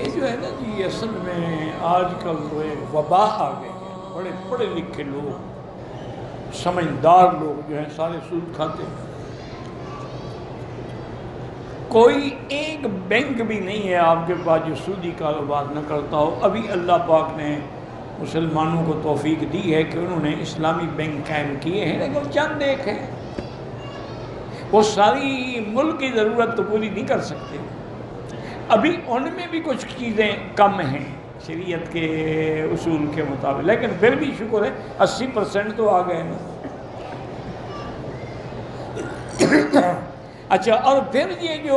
یہ جو ہے نا جی اصل میں آج کل جو ہے وبا آ گئے ہیں، بڑے پڑھے لکھے لوگ سمجھدار لوگ جو ہیں سارے سود کھاتے ہیں۔ کوئی ایک بینک بھی نہیں ہے آپ کے پاس جو سودی کاروبار نہ کرتا ہو۔ ابھی اللہ پاک نے مسلمانوں کو توفیق دی ہے کہ انہوں نے اسلامی بینک قائم کیے ہیں، لیکن چند ایک ہیں، وہ ساری ملک کی ضرورت تو پوری نہیں کر سکتے۔ ابھی ان میں بھی کچھ چیزیں کم ہیں شریعت کے اصول کے مطابق، لیکن پھر بھی شکر ہے 80% تو آ گئے نا۔ اچھا، اور پھر یہ جو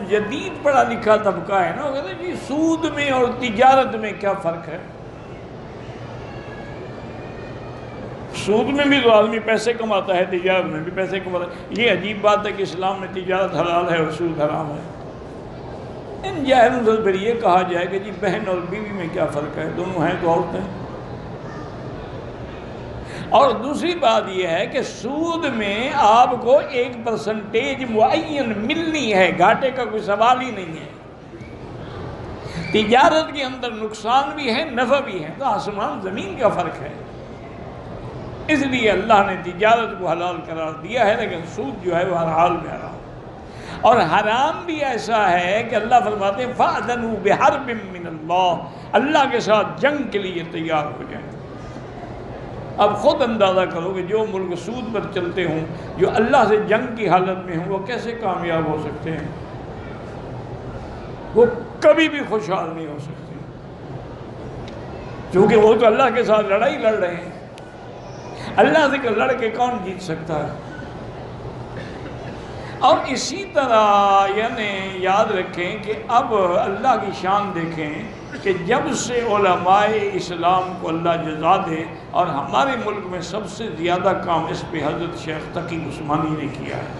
جدید پڑھا لکھا طبقہ ہے نا، وہ کہتے ہیں جی سود میں اور تجارت میں کیا فرق ہے؟ سود میں بھی تو آدمی پیسے کماتا ہے، تجارت میں بھی پیسے کماتا ہے۔ یہ عجیب بات ہے کہ اسلام میں تجارت حلال ہے اور سود حرام ہے۔ ان جاہلوں سے پھر یہ کہا جائے کہ جی بہن اور بیوی میں کیا فرق ہے، دونوں ہیں تو عورتیں۔ اور دوسری بات یہ ہے کہ سود میں آپ کو 1% معین ملنی ہے، گھاٹے کا کوئی سوال ہی نہیں ہے۔ تجارت کے اندر نقصان بھی ہے، نفع بھی ہے، تو آسمان زمین کا فرق ہے۔ اس لیے اللہ نے تجارت کو حلال قرار دیا ہے، لیکن سود جو ہے وہ ہر حال میں حرام۔ اور حرام بھی ایسا ہے کہ اللہ فرماتے ہیں فَأْذَنُوا بِحَرْبٍ مِّنَ اللَّهِ، اللہ کے ساتھ جنگ کے لیے تیار ہو جائیں۔ اب خود اندازہ کرو کہ جو ملک سود پر چلتے ہوں، جو اللہ سے جنگ کی حالت میں ہوں، وہ کیسے کامیاب ہو سکتے ہیں؟ وہ کبھی بھی خوشحال نہیں ہو سکتے، کیونکہ وہ تو اللہ کے ساتھ لڑائی لڑ رہے ہیں۔ اللہ سے لڑ کے کون جیت سکتا ہے؟ اور اسی طرح یعنی یاد رکھیں کہ اب اللہ کی شان دیکھیں کہ جب سے علماء اسلام کو اللہ جزا دے، اور ہمارے ملک میں سب سے زیادہ کام اس پہ حضرت شیخ تقی عثمانی نے کیا ہے،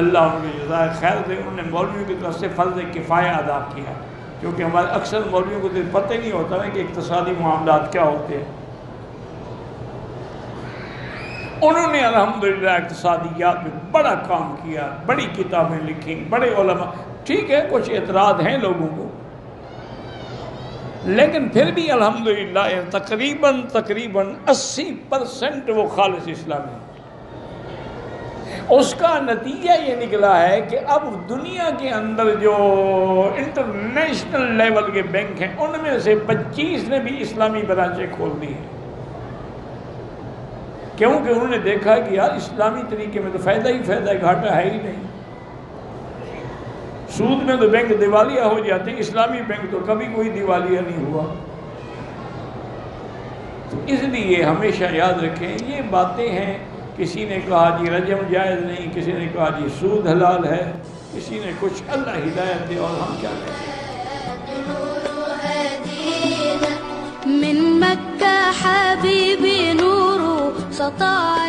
اللہ ان کو جزائے خیر دے۔ انہوں نے مولویوں کی طرف سے فرض کفایہ ادا کیا، کیونکہ ہمارے اکثر مولویوں کو تو پتہ ہی نہیں ہوتا ہے کہ اقتصادی معاملات کیا ہوتے ہیں۔ انہوں نے الحمدللہ اقتصادیات میں بڑا کام کیا، بڑی کتابیں لکھی، بڑے علماء۔ ٹھیک ہے کچھ اعتراض ہیں لوگوں کو، لیکن پھر بھی الحمدللہ تقریباً 80% وہ خالص اسلامی۔ اس کا نتیجہ یہ نکلا ہے کہ اب دنیا کے اندر جو انٹرنیشنل لیول کے بینک ہیں، ان میں سے 25 نے بھی اسلامی برانچیں کھول دی ہیں، کیونکہ انہوں نے دیکھا کہ یار اسلامی طریقے میں تو فائدہ ہی فائدہ ہے، گھاٹا ہے ہی نہیں۔ سود میں تو بینک دیوالیہ ہو جاتے ہیں، اسلامی بینک تو کبھی کوئی دیوالیہ نہیں ہوا۔ تو اس لیے ہمیشہ یاد رکھیں یہ باتیں ہیں۔ کسی نے کہا جی رجم جائز نہیں، کسی نے کہا جی سود حلال ہے، کسی نے کچھ، اللہ ہدایت دے، اور ہم کیا کریں۔ من مكة حبيبي نور سطع